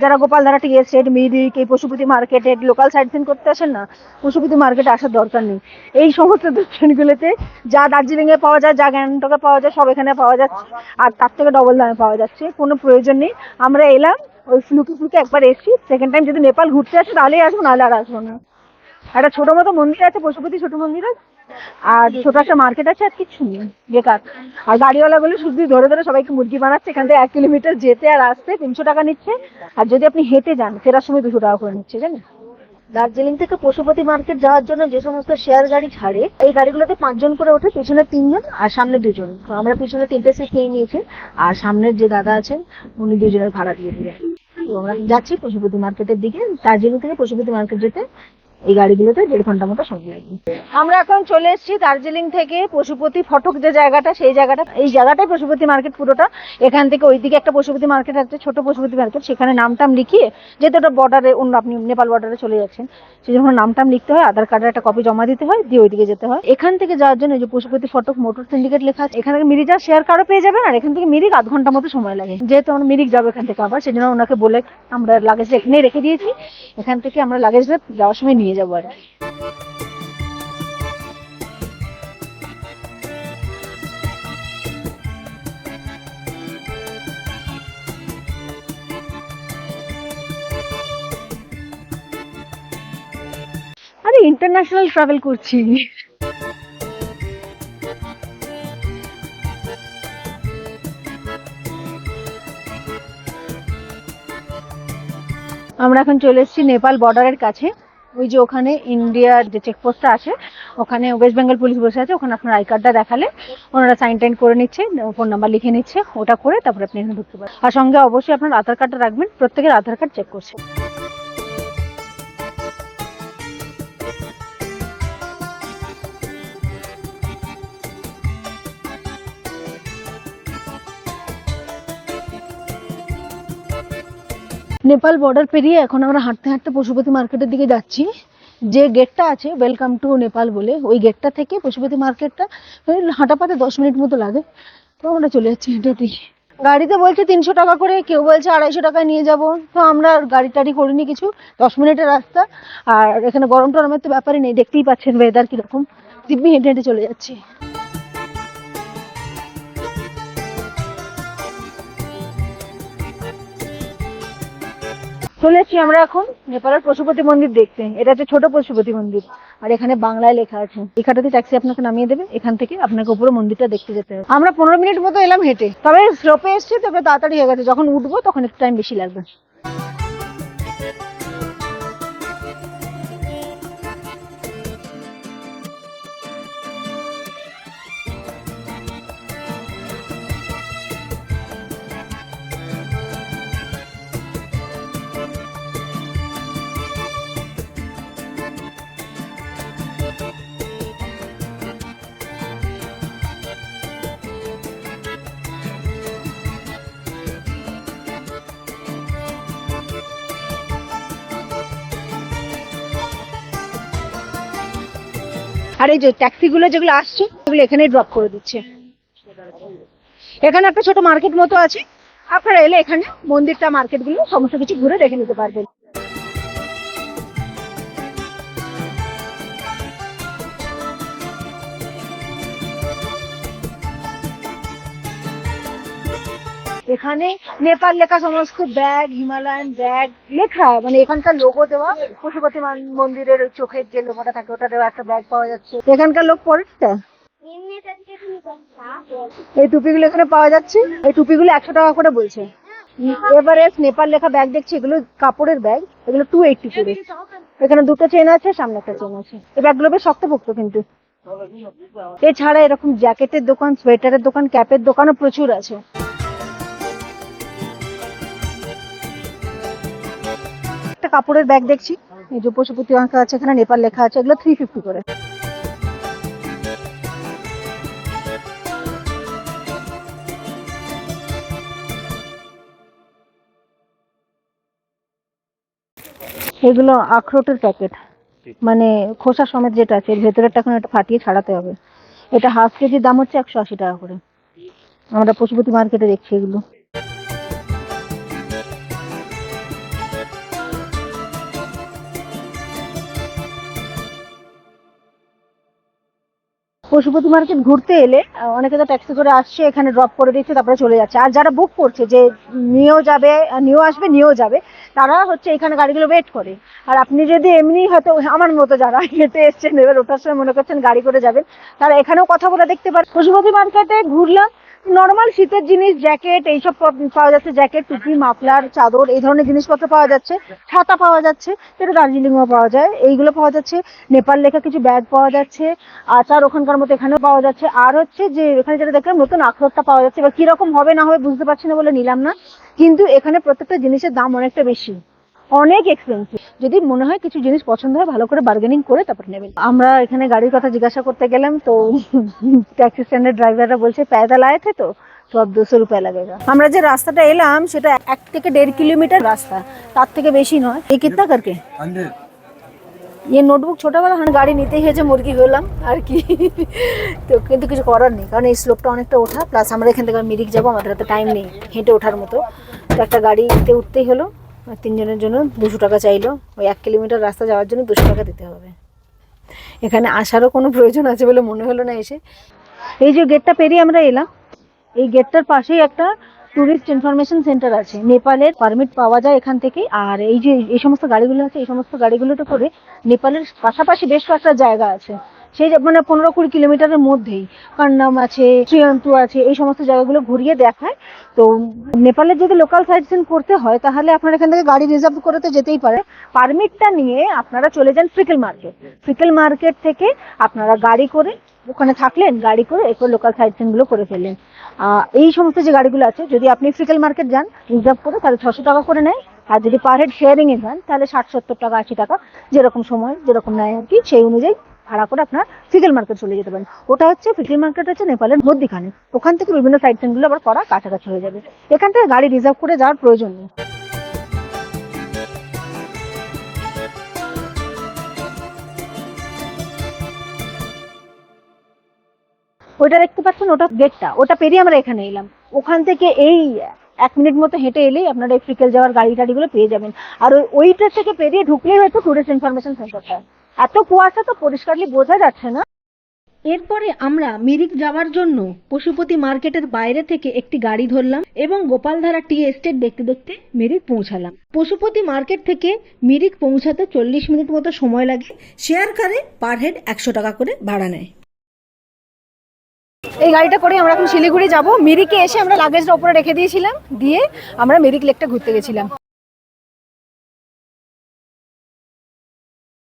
যারা Gopaldhara tea estate, Mirik, এই পশুপতি মার্কেটে লোকাল সাইট সিন করতে আসেন না, পশুপতি মার্কেটে আসার দরকার নেই। এই সমস্ত দোকানগুলোতে যা দার্জিলিং এ পাওয়া যায়, যা গ্যাংটকে পাওয়া যায়, সব এখানে পাওয়া যাচ্ছে। আর তার থেকে ডবল দামে পাওয়া যাচ্ছে, কোনো প্রয়োজন নেই। আমরা এলাম ওই ফ্লুকে ফ্লুকে একবার এসছি, সেকেন্ড টাইম যদি নেপাল ঘুরতে আসে তাহলেই আসবো, নাহলে আর আসবো না। একটা ছোট মতো মন্দির আছে, পশুপতি ছোট মন্দির আছে, আর ছোট একটা মার্কেট আছে, আর কিচ্ছু নেই, বেকার। আর গাড়িওয়ালা গুলো শুধু ধরে ধরে সবাইকে মুরগি বানাচ্ছে। এখান থেকে 1 কিলোমিটার যেতে আর আসতে 300 টাকা নিচ্ছে, আর যদি আপনি হেঁটে যান ফেরার সময় 200 টাকা করে নিচ্ছে, জানেন। দার্জিলিং থেকে পশুপতি মার্কেট যাওয়ার জন্য যে সমস্ত শেয়ার গাড়ি ছাড়ে, এই গাড়িগুলোতে 5 জন করে ওঠে, পিছনে 3 জন আর সামনে 2 জন। তো আমরা পিছনে 3টে সিট নিয়ে নিয়েছি, আর সামনের যে দাদা আছেন উনি 2 জনের ভাড়া দিয়ে দিলেন। তো আমরা যাচ্ছি পশুপতি মার্কেটের দিকে। দার্জিলিং থেকে পশুপতি মার্কেট যেতে এই গাড়িগুলোতে 1.5 ঘন্টা মতো সময় লাগবে। আমরা এখন চলে এসেছি দার্জিলিং থেকে পশুপতি ফটক যে জায়গাটা, সেই জায়গাটা, এই জায়গাটাই পশুপতি মার্কেট পুরোটা। এখান থেকে ওইদিকে একটা পশুপতি মার্কেট আছে, ছোট পশুপতি মার্কেট, সেখানে নামটাম লিখিয়ে, যেহেতু ওটা বর্ডারে, অন্য আপনি নেপাল বর্ডারে চলে যাচ্ছেন, সেই জন্য নামটাম লিখতে হয়, আধার কার্ডের একটা কপি জমা দিতে হয়, দিয়ে ওইদিকে যেতে হয়। এখান থেকে যাওয়ার জন্য যে পশুপতি ফটক মোটর সিন্ডিকেট লেখা আছে, এখান থেকে মিরিক যাওয়ার শেয়ার কার্ডও পেয়ে যাবেন। আর এখান থেকে মিরিক 0.5 ঘন্টা মতো সময় লাগে। যেহেতু আমরা মিরিক যাবো এখান থেকে আবার, সেজন্য ওনাকে বলে আমরা লাগেজ এখানেই রেখে দিয়েছি। এখান থেকে আমরা লাগেজ যাওয়ার সময় নিয়ে যাবো আর কি। আরে ইন্টারন্যাশনাল ট্রাভেল করছি। আমরা এখন চলে এসেছি নেপাল বর্ডারের কাছে। ওই যে ওখানে ইন্ডিয়ার যে চেকপোস্টটা আছে, ওখানে ওয়েস্ট বেঙ্গল পুলিশ বসে আছে। ওখানে আপনার আই কার্ডটা দেখালে ওনারা সাইন টাইন করে নিচ্ছে, ফোন নাম্বার লিখে নিচ্ছে, ওটা করে তারপরে আপনি এখানে ঢুকতে পারেন। আর সঙ্গে অবশ্যই আপনার আধার কার্ডটা রাখবেন, প্রত্যেকের আধার কার্ড চেক করছে। নেপাল বর্ডার পেরিয়ে এখন আমরা হাঁটতে হাঁটতে পশুপতি মার্কেটের দিকে যাচ্ছি। যে গেটটা আছে ওয়েলকাম টু নেপাল বলে, ওই গেটটা থেকে পশুপতি মার্কেটটা হাঁটা পাতে 10 মিনিট মতো লাগে। তো আমরা চলে যাচ্ছি হেঁটে হেঁটে। গাড়িতে বলছে 300 টাকা করে, কেউ বলছে 250 টাকায় নিয়ে যাব। তো আমরা গাড়ি টাড়ি করিনি কিছু, 10 মিনিটের রাস্তা। আর এখানে গরম টরমের তো ব্যাপারই নেই, দেখতেই পাচ্ছেন ওয়েদার কিরকম। দিব্যি হেঁটে হেঁটে চলে যাচ্ছি। চলে এসেছি আমরা এখন নেপালের পশুপতি মন্দির দেখতে। এটা হচ্ছে ছোট পশুপতি মন্দির, আর এখানে বাংলায় লেখা আছে। এখানটাতে ট্যাক্সি আপনাকে নামিয়ে দেবে, এখান থেকে আপনাকে উপরে মন্দিরটা দেখতে যেতে হবে। আমরা 15 মিনিট মতো এলাম হেঁটে, তবে স্লোপে এসছি, তবে তাড়াতাড়ি হয়ে গেছে। যখন উঠবো তখন একটু টাইম বেশি লাগবে। আর এই যে ট্যাক্সি গুলো যেগুলো আসছে, ওগুলো এখানেই ড্রপ করে দিচ্ছে। এখানে একটা ছোট মার্কেট মতো আছে, আপনারা এলে এখানে মন্দিরটা, মার্কেট গুলো সমস্ত কিছু ঘুরে দেখে নিতে পারবেন। এখানে নেপাল লেখা, সমস্ত ব্যাগ, হিমালয়ান ব্যাগ লেখা, মানে এখানকার লোগো দেওয়া। পশুপতি মন্দিরের চোখের যে লোগোটা থাকে ওটা দেওয়া একটা ব্যাগ পাওয়া যাচ্ছে। এখানকার লোক পরেটা এই টুপিগুলো এখানে পাওয়া যাচ্ছে। এই টুপিগুলো 100 টাকা করে বলছে। এভারেস্ট নেপাল লেখা ব্যাগ দেখছি, এগুলো কাপড়ের ব্যাগ, এগুলো 280 করে। এখানে 2টো চেন আছে, সামনে একটা চেন আছে। এই ব্যাগগুলো বেশ শক্তপোক্ত কিন্তু। এছাড়া এরকম জ্যাকেটের দোকান, সোয়েটারের দোকান, ক্যাপের দোকানও প্রচুর আছে। একটা কাপড়ের ব্যাগ দেখছি, এই যে পশুপতি আঁকা আছে, এখানে নেপাল লেখা আছে, এগুলো 350 করে। এগুলো আখরোটের প্যাকেট, মানে খোসা সমেত যেটা আছে, এর ভেতরেরটা এখন এটা ফাটিয়ে ছাড়াতে হবে। এটা হাফ কেজির দাম হচ্ছে 180 টাকা করে। আমরা পশুপতি মার্কেটে দেখছি এগুলো। পশুপতি মার্কেট ঘুরতে এলে অনেকে তো ট্যাক্সি করে আসছে, এখানে ড্রপ করে দিচ্ছে, তারপরে চলে যাচ্ছে। আর যারা বুক করছে যে নিয়েও যাবে, নিয়েও আসবে, নিয়েও যাবে, তারা হচ্ছে এখানে গাড়িগুলো ওয়েট করে। আর আপনি যদি এমনি হয়তো আমার মতো যারা হেঁটে এসছেন, এবার ওঠার সময় মনে করছেন গাড়ি করে যাবেন, তারা এখানেও কথা বলে দেখতে পারেন। পশুপতি মার্কেটে ঘুরলাম, নর্মাল শীতের জিনিস, জ্যাকেট এইসব পাওয়া যাচ্ছে, জ্যাকেট, টুপি, মাফলার, চাদর, এই ধরনের জিনিসপত্র পাওয়া যাচ্ছে। ছাতা পাওয়া যাচ্ছে, যেটা দার্জিলিংও পাওয়া যায়, এইগুলো পাওয়া যাচ্ছে। নেপাল লেখা কিছু ব্যাগ পাওয়া যাচ্ছে, আচার ওখানকার মতো এখানেও পাওয়া যাচ্ছে। আর হচ্ছে যে এখানে যেটা দেখলাম, নতুন আখরোটটা পাওয়া যাচ্ছে। এবার কিরকম হবে না হবে বুঝতে পারছি না বলে নিলাম না, কিন্তু এখানে প্রত্যেকটা জিনিসের দাম অনেকটা বেশি, অনেক এক্সপেন্সিভ। যদি মনে হয় কিছু জিনিস পছন্দ হয়, ভালো করে বার্গেনিং করে তারপর নেবেন। আমরা এখানে গাড়ির কথা জিজ্ঞাসা করতে গেলাম, তো ট্যাক্সি স্ট্যান্ডের ড্রাইভাররা বলছে पैदल आए थे তো अब 200 रुपया लगेगा। আমরা যে রাস্তাটা এলাম সেটা 1 থেকে 1.5 কিলোমিটার রাস্তা, তার থেকে বেশি নয়। এই কিतना करके 100। ये নোটবুক ছোটবেলা হন গাড়ি নিতেই হয়েছে, মুরগি হলাম আর কি। তো কিন্তু কিছু করার নেই, কারণ এই স্লোপটা অনেকটা ওঠা, প্লাস আমরা এখান থেকে মিরিক যাবো, আমাদের হাতে টাইম নেই হেঁটে ওঠার মতো। তো একটা গাড়িতে উঠতেই হলো। 3 জনের জন্য 200 টাকা চাইলো। ওই 1 কিলোমিটার রাস্তা যাওয়ার জন্য 200 টাকা দিতে হবে। এখানে আসারও কোনো প্রয়োজন আছে বলে মনে হলো না এসে। এই যে গেটটা পেরিয়ে আমরা এলাম, এই গেটটার পাশেই একটা টুরিস্ট ইনফরমেশন সেন্টার আছে। নেপালের পারমিট পাওয়া যায় এখান থেকে। আর এই যে এই সমস্ত গাড়িগুলো আছে, এই সমস্ত গাড়িগুলোতে করে নেপালের পাশাপাশি বেশ কয়েকটা জায়গা আছে, সেই মানে 15-20 কিলোমিটারের মধ্যেই। কান্নাম আছে, শ্রীয়ন্তু আছে, এই সমস্ত জায়গাগুলো ঘুরিয়ে দেখায়। তো নেপালের যদি লোকাল সাইট সিন করতে হয়, তাহলে আপনারা এখান থেকে গাড়ি রিজার্ভ করে তো যেতেই পারে। পারমিটটা নিয়ে আপনারা চলে যান ফ্রিকেল মার্কেট। ফ্রিকেল মার্কেট থেকে আপনারা গাড়ি করে ওখানে থাকলেন, গাড়ি করে এরপর লোকাল সাইট সিন গুলো করে ফেললেন। এই সমস্ত যে গাড়িগুলো আছে, যদি আপনি ফ্রিকেল মার্কেট যান রিজার্ভ করে, তাহলে 600 টাকা করে নেয়। আর যদি পার হেড শেয়ারিং এ যান, তাহলে 60-70 টাকা, 80 টাকা, যেরকম সময় যেরকম নেয় আর কি, সেই অনুযায়ী ভাড়া করে আপনার ফ্রিকেল মার্কেট চলে যেতে পারেন। ওটা হচ্ছে ফ্রিকেল মার্কেট হচ্ছে নেপালের মধ্যখানে। ওখান থেকে বিভিন্ন সাইট সিন গুলো আবার করা কাছাকাছি হয়ে যাবে। এখান থেকে গাড়ি রিজার্ভ করে যাওয়ার প্রয়োজন নেই। ওইটা দেখতে পাচ্ছেন, ওটা গেটটা, ওটা পেরিয়ে আমরা এখানে এলাম। ওখান থেকে এই 1 মিনিট মতো হেঁটে এলেই আপনারা এই ফ্রিকেল যাওয়ার গাড়ি টাড়িগুলো পেয়ে যাবেন। আর ওইটা থেকে পেরিয়ে ঢুকলেই হয়তো টুরিস্ট ইনফরমেশন সেন্টারটা। এত কুয়াশা তো পরিষ্কারলি বোঝা যাচ্ছে না। এরপরে আমরা মিরিক যাওয়ার জন্য পশুপতি মার্কেটের বাইরে থেকে একটি গাড়ি ধরলাম এবং গোপালধারা টি এস্টেট দেখতে দেখতে মিরিক পৌঁছালাম। পশুপতি মার্কেট থেকে মিরিক পৌঁছাতে 40 মিনিট মতো সময় লাগে। শেয়ার কারে পার হেড 100 টাকা করে ভাড়া নেয়। এই গাড়িটা করে আমরা এখন শিলিগুড়ি যাব। মিরিকে এসে আমরা লাগেজটা উপরে রেখে দিয়েছিলাম, দিয়ে আমরা মিরিক লেকটা ঘুরতে গেছিলাম।